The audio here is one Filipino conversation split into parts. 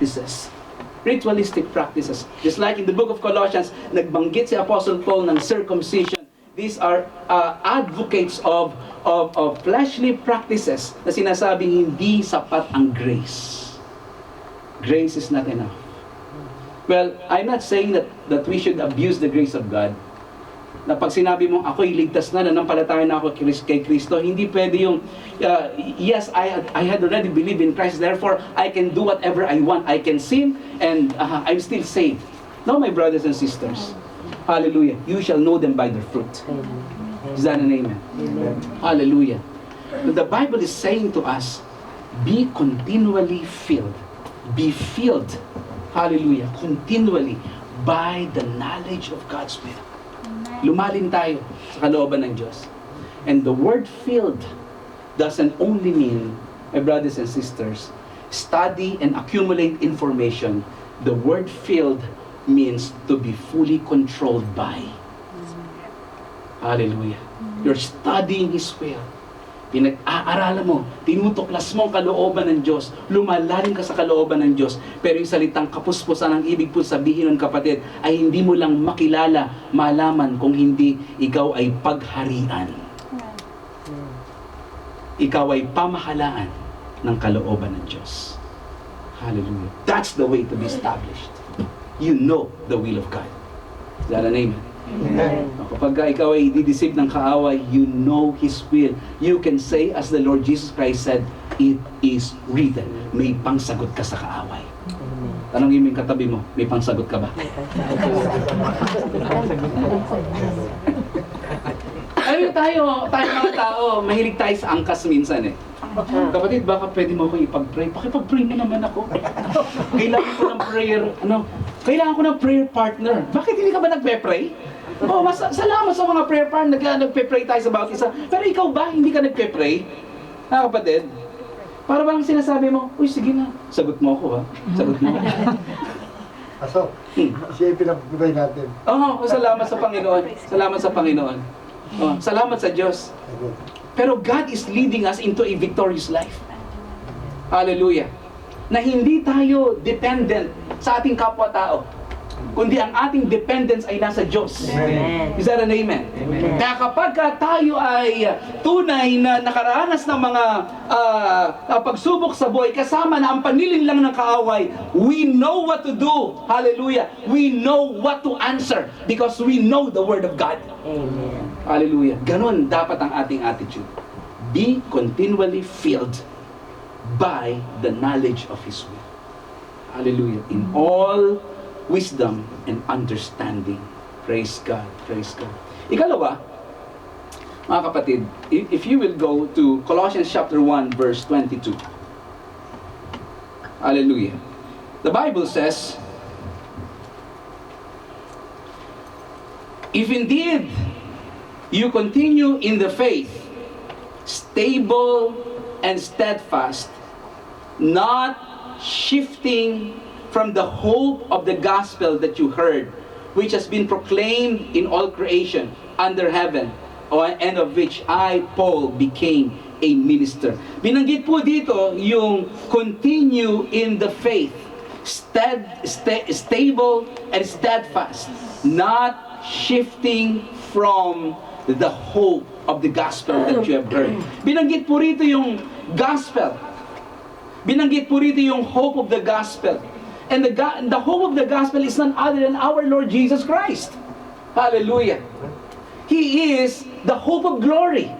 practices. Ritualistic practices. Just like in the book of Colossians, nagbanggit si Apostle Paul ng circumcision. These are advocates of fleshly practices na sinasabing hindi sapat ang grace. Grace is not enough. Well, I'm not saying that we should abuse the grace of God. Na pag sinabi mong ako'y ligtas na, nanampalataya na ako kay Kristo, hindi pwede yung, yes, I had already believed in Christ, therefore, I can do whatever I want. I can sin, and I'm still saved. No, my brothers and sisters. Hallelujah. You shall know them by their fruit. Is that an amen? Amen. Hallelujah. The Bible is saying to us, be continually filled. Be filled. Hallelujah. Continually by the knowledge of God's will. Lumalim tayo sa kalooban ng Diyos. And the word filled doesn't only mean, my brothers and sisters, study and accumulate information. The word filled means to be fully controlled by. Hallelujah. You're studying His will. Pinag-aaralan mo, tinutuklas mo ang kalooban ng Diyos, lumalalim ka sa kalooban ng Diyos, pero yung salitang kapuspusan, ang ibig po sabihin ng kapatid, ay hindi mo lang makilala, malaman kung hindi ikaw ay pagharian. Ikaw ay pamahalaan ng kalooban ng Diyos. Hallelujah. That's the way to be established. You know the will of God. Is that an amen? Amen. Kapag ikaw ay dideceive ng kaaway, you know His will. You can say, as the Lord Jesus Christ said, it is written. May pangsagot ka sa kaaway. Tanongin mo yung katabi mo, may pangsagot ka ba? Ay, tayo mga tao, mahilig tayo sa angkas minsan eh. Kapatid, baka pwede mo akong ipag-pray. Pakipag-pray mo naman ako. Kailangan ko ng prayer, kailangan ko ng prayer partner. Bakit hindi ka ba nagpe-pray? Oh, salamat sa mga prayer partner, nagpe-pray tayo sa bawat isa. Pero ikaw ba, hindi ka nagpe-pray? Kapatid, para bang sinasabi mo, uy, sige na, sagot mo ako ha. Sagot mo ako. Aso, siya yung pinag-pray natin. Oo, salamat sa Panginoon. Salamat sa Panginoon. Oh, salamat sa Diyos. Pero God is leading us into a victorious life. Hallelujah. Na hindi tayo dependent sa ating kapwa-tao, kundi ang ating dependence ay nasa Diyos. Amen. Is that an amen? Amen. Kaya kapag tayo ay tunay na nakaranas ng mga pagsubok sa buhay, kasama na ang panilin lang ng kaaway, we know what to do. Hallelujah. We know what to answer because we know the Word of God. Amen. Hallelujah. Ganon dapat ang ating attitude. Be continually filled by the knowledge of His will. Hallelujah. In all wisdom and understanding. Praise God. Praise God. Ikalawa, mga kapatid, if you will go to Colossians chapter 1 verse 22. Hallelujah. The Bible says, if indeed you continue in the faith, stable and steadfast, not shifting from the hope of the gospel that you heard, which has been proclaimed in all creation under heaven, and of which I, Paul, became a minister. Binanggit po dito yung continue in the faith, stable and steadfast, not shifting from the hope of the gospel that you have heard. Binanggit po rito yung gospel. Binanggit po rito yung hope of the gospel. And the hope of the gospel is none other than our Lord Jesus Christ. Hallelujah. He is the hope of glory.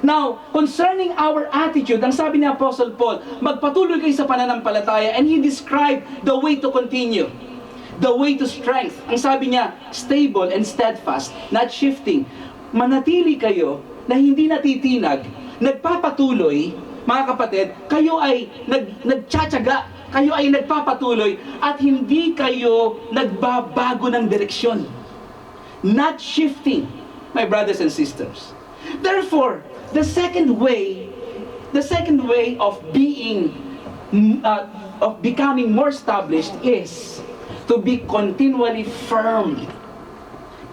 Now, concerning our attitude, ang sabi ni Apostle Paul, magpatuloy kayo sa pananampalataya, and he described the way to continue. The way to strength. Ang sabi niya, stable and steadfast, not shifting. Manatili kayo na hindi natitinag, nagpapatuloy, mga kapatid, kayo ay nagtsatsaga, kayo ay nagpapatuloy at hindi kayo nagbabago ng direksyon. Not shifting, my brothers and sisters. Therefore, the second way of becoming more established is to be continually firm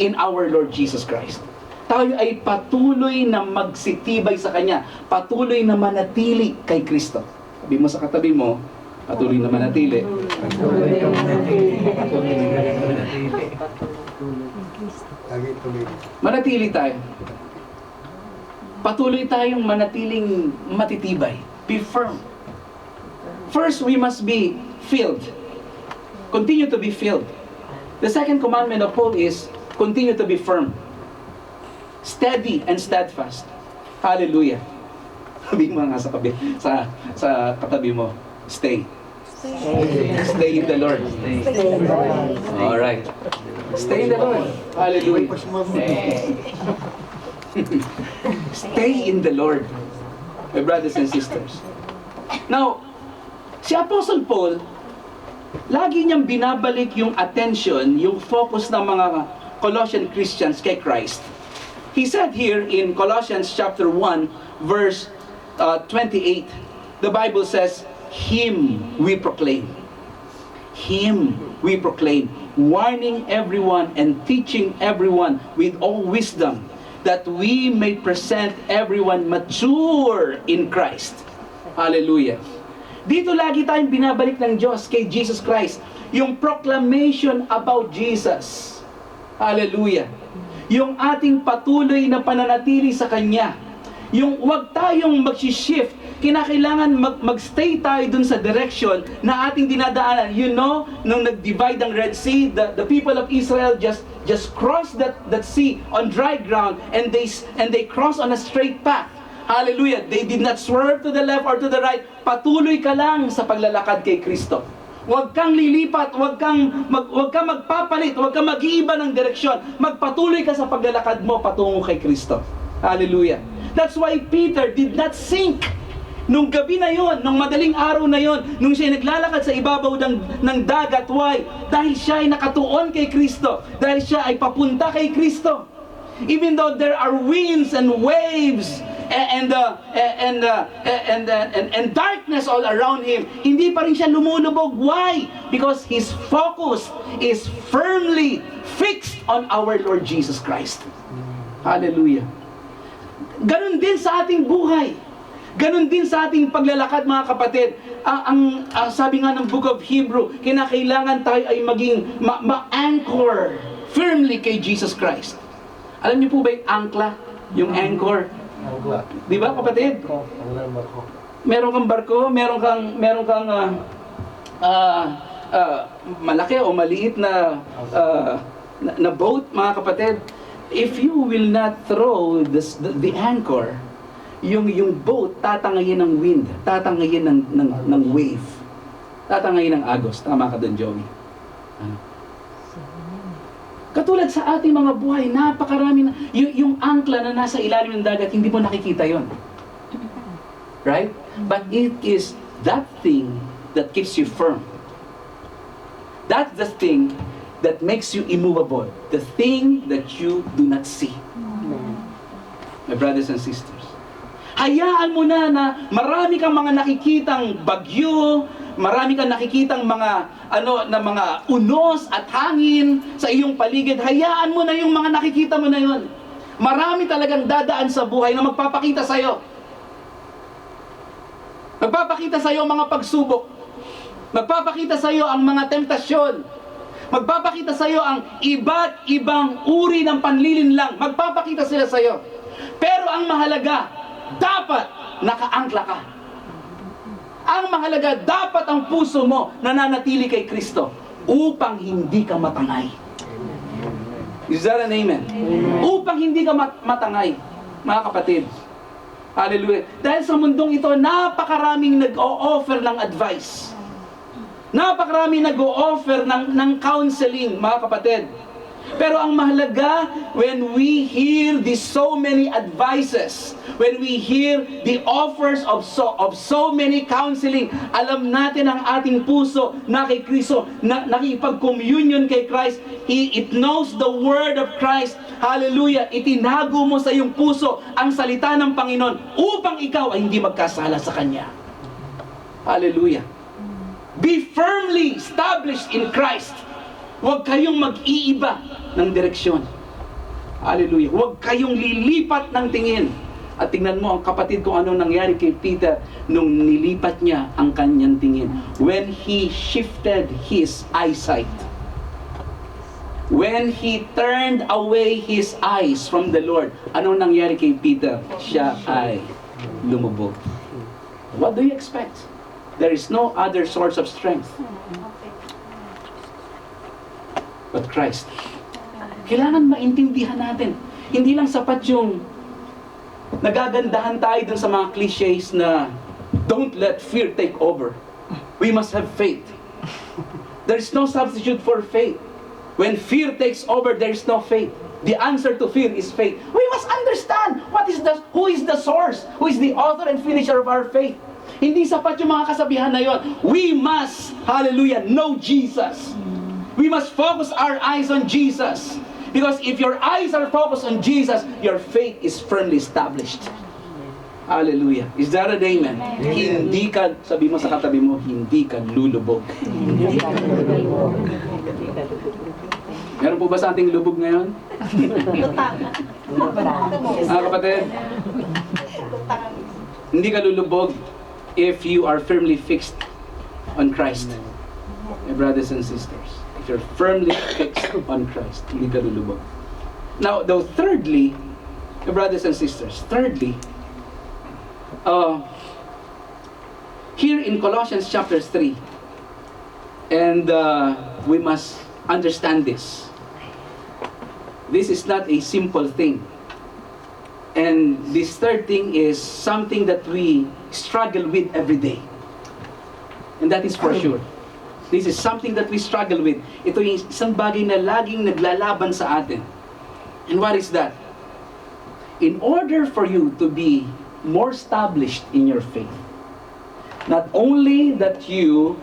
in our Lord Jesus Christ. Tayo ay patuloy na magsitibay sa Kanya, patuloy na manatili kay Kristo. Sabi mo sa katabi mo, patuloy na manatili Lagi tuloy. Manatili tayo. Patuloy tayong manatiling matitibay. Be firm. First, we must be filled. Continue to be filled. The second commandment of Paul is, continue to be firm. Steady and steadfast. Hallelujah. Sabi mo nga sa katabi mo, stay. Stay in the Lord. All right. Stay in the Lord. Hallelujah. Stay in the Lord, my brothers and sisters. Now, si Apostle Paul, lagi niyang binabalik yung attention, yung focus ng mga Colossian Christians kay Christ. He said here in Colossians chapter 1, verse 28, the Bible says, Him we proclaim. Him we proclaim, warning everyone and teaching everyone with all wisdom, that we may present everyone mature in Christ. Hallelujah. Dito lagi tayong binabalik ng Diyos kay Jesus Christ. Yung proclamation about Jesus. Hallelujah. Yung ating patuloy na pananatili sa Kanya. Yung wag tayong mag-shift. Kinakailangan mag-stay tayo dun sa direction na ating dinadaanan. You know, nung nag-divide ang Red Sea, the people of Israel just crossed that sea on dry ground, and they crossed on a straight path. Hallelujah. They did not swerve to the left or to the right. Patuloy ka lang sa paglalakad kay Kristo. Huwag kang lilipat, huwag kang magpapalit, huwag kang mag-iiba ng direksyon. Magpatuloy ka sa paglalakad mo patungo kay Kristo. Hallelujah. That's why Peter did not sink. Nung gabi na yon, nung madaling araw na yon, nung siya naglalakad sa ibabaw ng dagat, why? Dahil siya ay nakatuon kay Kristo. Dahil siya ay papunta kay Kristo. Even though there are winds and waves and darkness all around him, hindi pa rin siya lumulubog. Why? Because his focus is firmly fixed on our Lord Jesus Christ. Hallelujah. Ganon din sa ating buhay. Ganon din sa ating paglalakad, mga kapatid. Ang sabi nga ng Book of Hebrew, kinakailangan tayo ay maging ma-anchor firmly kay Jesus Christ. Alam niyo po ba yung angkla? Yung anchor? Di ba, kapatid? Meron kang barko, meron kang malaki o maliit na boat, mga kapatid. If you will not throw the anchor, yung boat tatangayin ng wind, tatangayin ng wave, tatangayin ng agos. Tama ka doon, Joey. Katulad sa ating mga buhay, napakarami na, yung angkla na nasa ilalim ng dagat, hindi mo nakikita yon. Right? But it is that thing that keeps you firm. That's the thing that makes you immovable. The thing that you do not see. My brothers and sisters. Hayaan mo na marami kang mga nakikitang bagyo, marami kang nakikitang mga mga unos at hangin sa iyong paligid. Hayaan mo na yung mga nakikita mo na yun. Marami talagang dadaan sa buhay na magpapakita sa iyo. Magpapakita sa iyo ang mga pagsubok. Magpapakita sa iyo ang mga temptasyon. Magpapakita sa iyo ang iba't ibang uri ng panlilinlang. Magpapakita sila sa iyo. Pero ang mahalaga, dapat nakaangkla ka. Ang mahalaga, dapat ang puso mo nananatili kay Kristo upang hindi ka matangay. Is that an amen? Upang hindi ka matangay, mga kapatid. Hallelujah. Dahil sa mundong ito, napakaraming nag-o-offer ng advice. Napakaraming nag-o-offer ng counseling, mga kapatid. Pero ang mahalaga, when we hear these so many advices, when we hear the offers of so many counseling, alam natin ang ating puso na kay Kristo, nakipag-communion kay Christ, it knows the word of Christ. Hallelujah! Itinago mo sa iyong puso ang salita ng Panginoon upang ikaw ay hindi magkasala sa Kanya. Hallelujah! Be firmly established in Christ. Huwag kayong mag-iiba ng direksyon. Hallelujah. Huwag kayong lilipat ng tingin At tingnan mo ang kapatid kung anong nangyari kay Peter nung nilipat niya ang kanyang tingin. When he shifted his eyesight. When he turned away his eyes from the Lord, anong nangyari kay Peter? Siya ay lumubog. What do you expect? There is no other source of strength but Christ. Kailangan maintindihan natin. Hindi lang sapat yung nagagandahan tayo dun sa mga cliches na don't let fear take over. We must have faith. There is no substitute for faith. When fear takes over, there is no faith. The answer to fear is faith. We must understand who is the source, who is the author and finisher of our faith. Hindi sapat yung mga kasabihan na yon. We must, hallelujah, know Jesus. We must focus our eyes on Jesus. Because if your eyes are focused on Jesus, your faith is firmly established. Hallelujah. Is that an amen? Hindi ka, sabi mo sa katabi mo, hindi ka lulubog. Meron po ba sa ating lubog ngayon? Kapatid, hindi ka lulubog if you are firmly fixed on Christ. My brothers and sisters, if you're firmly fixed on Christ, hindi ka lulubog. Now, though, thirdly, my brothers and sisters, here in Colossians chapter 3, and we must understand this. This is not a simple thing. And this third thing is something that we struggle with every day. And that is for sure. This is something that we struggle with. Ito yung isang bagay na laging naglalaban sa atin. And what is that? In order for you to be more established in your faith, not only that you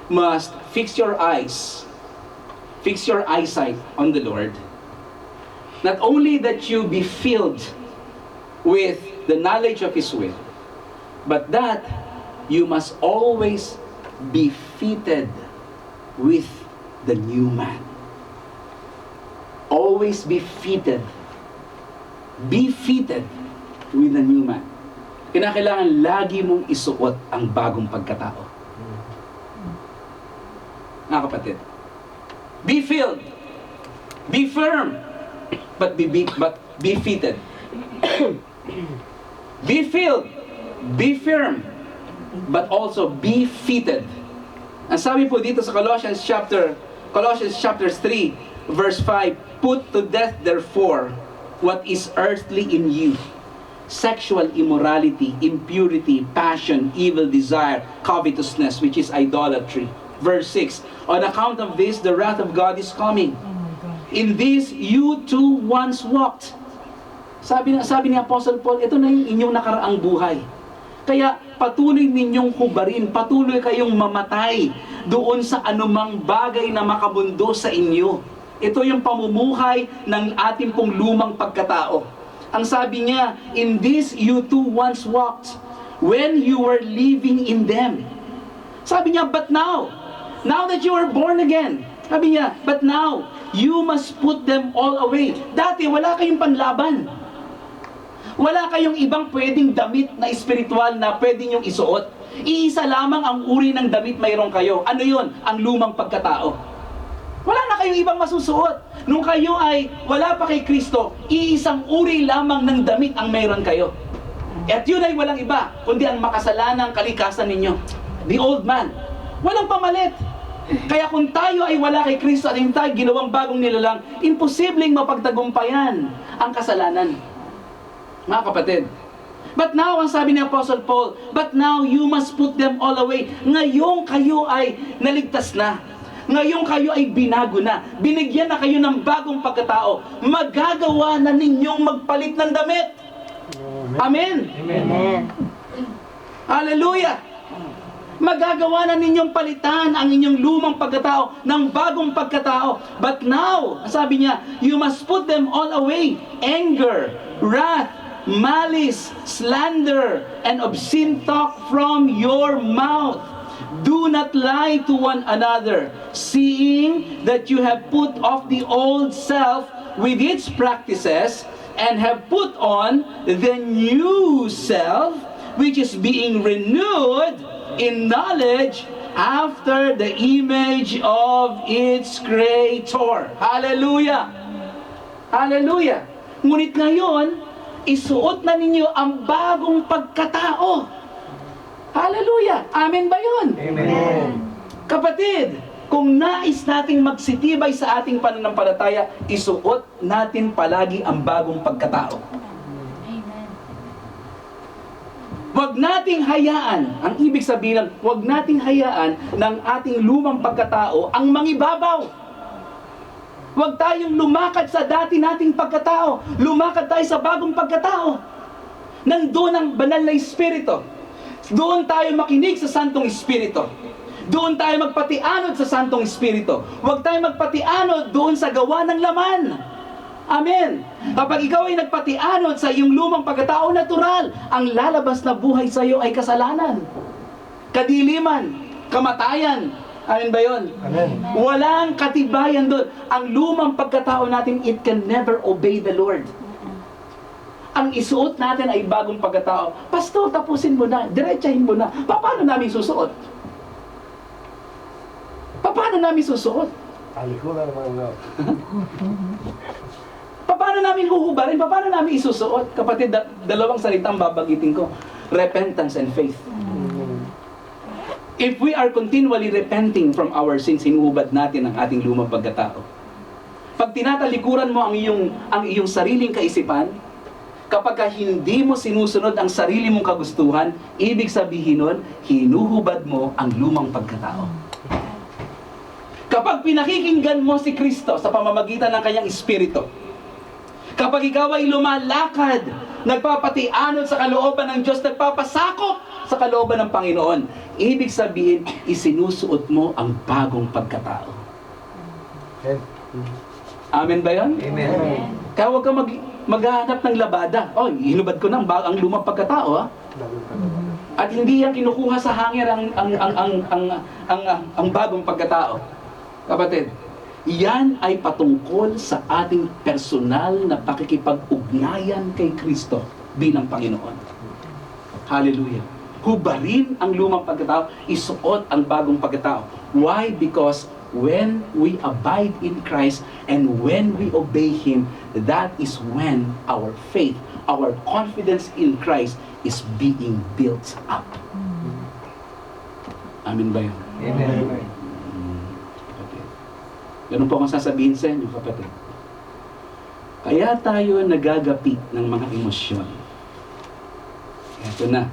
must fix your eyesight on the Lord, not only that you be filled with the knowledge of His will, but that you must always be fitted with the new man. Always be fitted. Be fitted with the new man. Kinakailangan lagi mong isuot ang bagong pagkatao. Mga kapatid, be filled, be firm, but be fitted. Be filled, be firm, but also be fitted. Ang sabi po dito sa Colossians chapter 3 verse 5, put to death therefore what is earthly in you: sexual immorality, impurity, passion, evil desire, covetousness, which is idolatry. Verse 6, on account of this the wrath of God is coming. In this you too once walked. Sabi ni Apostle Paul, ito na yung inyong nakaraang buhay. Kaya patuloy ninyong hubarin, patuloy kayong mamatay doon sa anumang bagay na makabundo sa inyo. Ito yung pamumuhay ng ating pong lumang pagkatao. Ang sabi niya, in this you too once walked when you were living in them. Sabi niya, but now that you are born again, sabi niya, but now you must put them all away. Dati wala kayong panlaban. Wala kayong ibang pwedeng damit na espiritual na pwedeng yung isuot. Iisa lamang ang uri ng damit mayroon kayo. Ano yun? Ang lumang pagkatao. Wala na kayong ibang masusuot. Nung kayo ay wala pa kay Kristo, iisang uri lamang ng damit ang mayroon kayo. At yun ay walang iba, kundi ang makasalanang kalikasan ninyo. The old man. Walang pamalit. Kaya kung tayo ay wala kay Kristo at hindi tayo ginawang bagong nilalang, imposibleng mapagtagumpayan ang kasalanan. Mga kapatid, but now, ang sabi ni Apostle Paul, but now you must put them all away. Ngayon kayo ay naligtas na. Ngayon kayo ay binago na. Binigyan na kayo ng bagong pagkatao. Magagawa na ninyong magpalit ng damit. Amen. Amen. Hallelujah. Magagawa na ninyong palitan ang inyong lumang pagkatao ng bagong pagkatao. But now, sabi niya, you must put them all away. Anger, wrath, malice, slander, and obscene talk from your mouth. Do not lie to one another, seeing that you have put off the old self with its practices, and have put on the new self, which is being renewed in knowledge after the image of its creator. Hallelujah! Hallelujah! Ngunit ngayon, isuot na ninyo ang bagong pagkatao. Hallelujah! Amen ba yun? Amen. Kapatid, kung nais nating magsitibay sa ating pananampalataya, isuot natin palagi ang bagong pagkatao. Huwag nating hayaan, ang ibig sabihin, huwag nating hayaan ng ating lumang pagkatao ang mangibabaw. Huwag tayong lumakad sa dati nating pagkatao. Lumakad tayo sa bagong pagkatao. Nandun ang banal na Espiritu. Doon tayo makinig sa Santong Espiritu. Doon tayo magpatianod sa Santong Espiritu. Huwag tayo magpatianod doon sa gawa ng laman. Amen. Kapag ikaw ay nagpatianod sa iyong lumang pagkatao, natural, ang lalabas na buhay sa iyo ay kasalanan, kadiliman, kamatayan. Amen ba yun? Amen. Walang katibayan doon. Ang lumang pagkatao natin, it can never obey the Lord. Ang isuot natin ay bagong pagkatao. Pastor, tapusin mo na, diretsahin mo na. Paano namin susuot? Paano namin susuot? Alikulan naman na. Paano namin huhubarin? Paano namin isusuot? Kapatid, dalawang salitang babagitin ko. Repentance and faith. If we are continually repenting from our sins, hinuhubad natin ang ating lumang pagkatao. Pag tinatalikuran mo ang iyong sariling kaisipan, kapag hindi mo sinusunod ang sarili mong kagustuhan, ibig sabihin nun, hinuhubad mo ang lumang pagkatao. Kapag pinakikinggan mo si Kristo sa pamamagitan ng kanyang Espiritu, kapag ikaw ay lumalakad, nagpapatianod sa kalooban ng Diyos, nagpapasakop sa kalooban ng Panginoon, ibig sabihin, isinusuot mo ang bagong pagkatao. Amen. Amen ba yan? Amen. Kaya huwag kang maghahanap ng labada. Oh, hinubad ko na ang lumang pagkatao, ha? At hindi yan kinukuha sa hangin ang bagong pagkatao. Kapatid, yan ay patungkol sa ating personal na pakikipag-ugnayan kay Kristo bilang Panginoon. Hallelujah. Hubarin ang lumang pagkatao, isuot ang bagong pagkatao. Why? Because when we abide in Christ and when we obey Him, that is when our faith, our confidence in Christ is being built up. Amen ba yun? Amen. Kapatid. Ganun po akong sasabihin sa inyo, kapatid. Kaya tayo nagagapit ng mga emosyon. Ito na.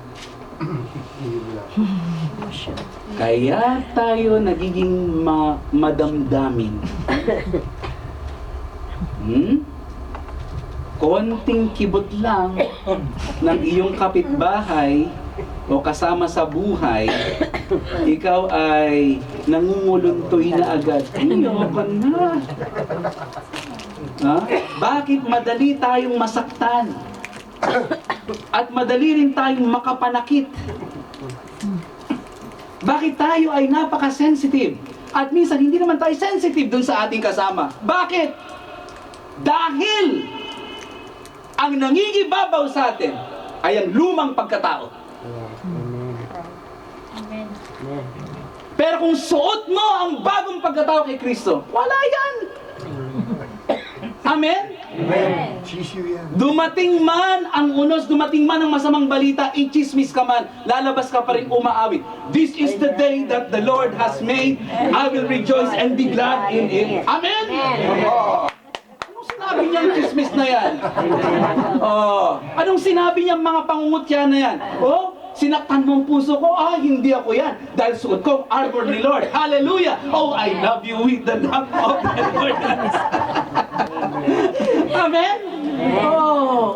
Kaya tayo nagiging madamdamin. Konting kibot lang ng iyong kapitbahay o kasama sa buhay, ikaw ay nangunguluntoy na agad. Ayoko na. Ha? Bakit madali tayong masaktan? At madali rin tayong makapanakit? Bakit tayo ay napaka-sensitive? At minsan hindi naman tayo sensitive dun sa ating kasama. Bakit? Dahil ang nangingibabaw sa atin ay ang lumang pagkatao. Amen. Pero kung suot mo ang bagong pagkatao kay Kristo, wala yan. Amen? Amen. Sisiw yan. Dumating man ang unos, dumating man ang masamang balita, i-chismis ka man, lalabas ka pa rin umaawit. This is the day that the Lord has made. I will rejoice and be glad in it. Amen? Anong sinabi niyang chismis na yan? Anong sinabi niyang mga pangungutya na yan? Sinaktan mo ang puso ko, hindi ako yan. Dahil suot ko ang armor ni Lord. Hallelujah! Oh, I love you with the love of the Lord. Amen?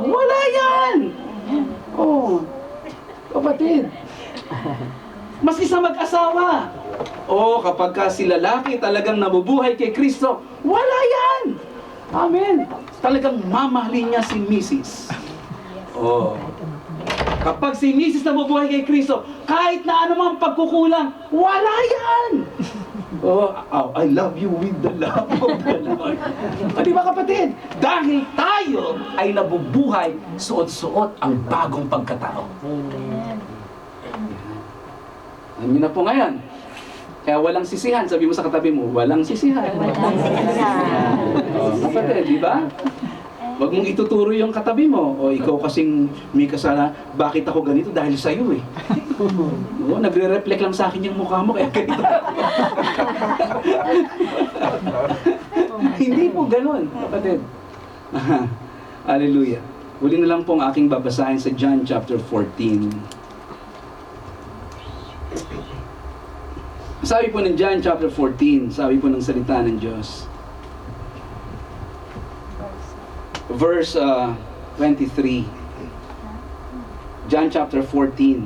Wala yan! Kapatid. Maski sa mag-asawa. Kapag ka si lalaki talagang nabubuhay kay Kristo, wala yan! Amen? Talagang mamahalin niya si Mrs. Kapag si Mrs. nabubuhay kay Kristo, kahit na anumang pagkukulang, wala yan! Oh, I love you with the love of the Lord. O di ba kapatid? Dahil tayo ay nabubuhay, suot-suot ang bagong pagkatao. Amen. Alam niyo na po ngayon. Kaya walang sisihan. Sabi mo sa katabi mo, walang sisihan. Walang sisihan. Oh, kapatid, di ba? Huwag mong ituturo yung katabi mo. O ikaw kasing may kasala, bakit ako ganito? Dahil sa'yo eh. Oo, nagre-reflect lang sa akin yung mukha mo, kaya ganito. Hindi po ganun, kapatid. Hallelujah. Huli na lang pong aking babasahin sa John chapter 14. Sabi po ng John chapter 14, sabi po ng salita ng Diyos. Verse 23. John chapter 14.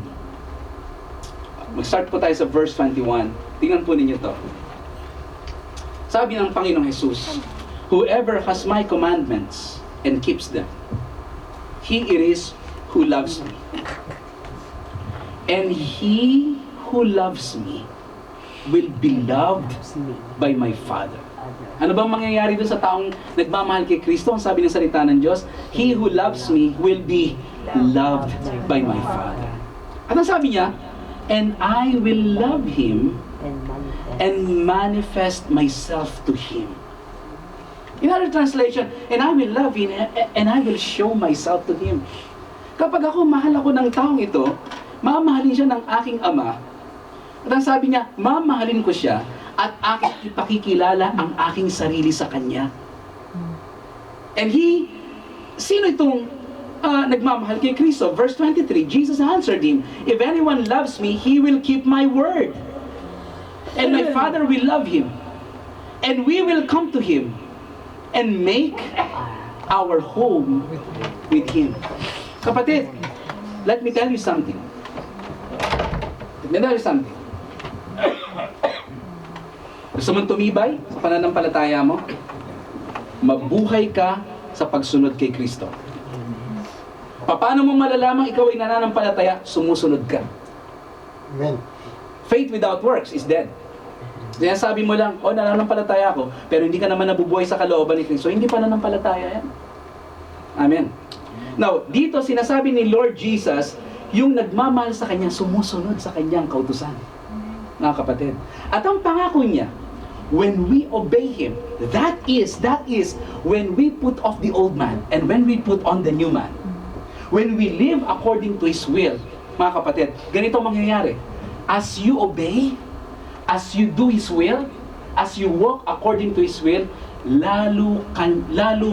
Mag-start po tayo sa verse 21. Tingnan po ninyo to. Sabi ng Panginoong Jesus, whoever has my commandments and keeps them, he it is who loves me. And he who loves me will be loved by my Father. Ano bang mangyayari doon sa taong nagmamahal kay Kristo? Ang sabi ng salita ng Diyos, he who loves me will be loved by my Father. At ang sabi niya, and I will love him and manifest myself to him. In other translation, and I will love him and I will show myself to him. Kapag mahal ako ng taong ito, mamahalin siya ng aking Ama. At ang sabi niya, mamahalin ko siya at aking ipakikilala ang aking sarili sa Kanya. And sino itong nagmamahal kay Kristo? Verse 23, Jesus answered him, if anyone loves me, he will keep my word. And my Father will love him. And we will come to him and make our home with him. Kapatid, let me tell you something. Let me tell you something. Gusto mong tumibay sa pananampalataya mo? Mabuhay ka sa pagsunod kay Kristo. Paano mo malalamang ikaw ay nananampalataya? Sumusunod ka. Amen. Faith without works is dead. Kaya sabi mo lang, nananampalataya ako, pero hindi ka naman nabubuhay sa kalooban ni Kristo, hindi pananampalataya yan. Amen. Now, dito sinasabi ni Lord Jesus, yung nagmamahal sa Kanya, sumusunod sa Kanyang kautusan. Mga kapatid. At ang pangako niya, when we obey Him, that is when we put off the old man and when we put on the new man. When we live according to His will, mga kapatid, ganito mangyayari. As you obey, as you do His will, as you walk according to His will, lalo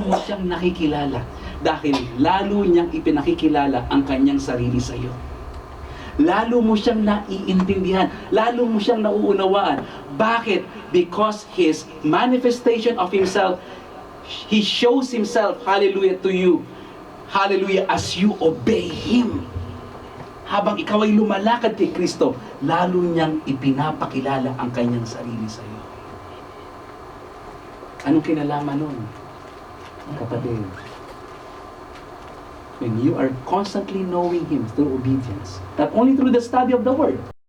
mo siyang nakikilala. Dahil lalo niyang ipinakikilala ang kanyang sarili sa iyo. Lalo mo siyang naiintindihan, lalo mo siyang nauunawaan. Bakit? Because His manifestation of Himself, He shows Himself, hallelujah, to you. Hallelujah, as you obey Him. Habang ikaw ay lumalakad kay Kristo, lalo niyang ipinapakilala ang kanyang sarili sa iyo. Anong kinalaman nun, kapatid? When you are constantly knowing Him through obedience, not only through the study of the Word,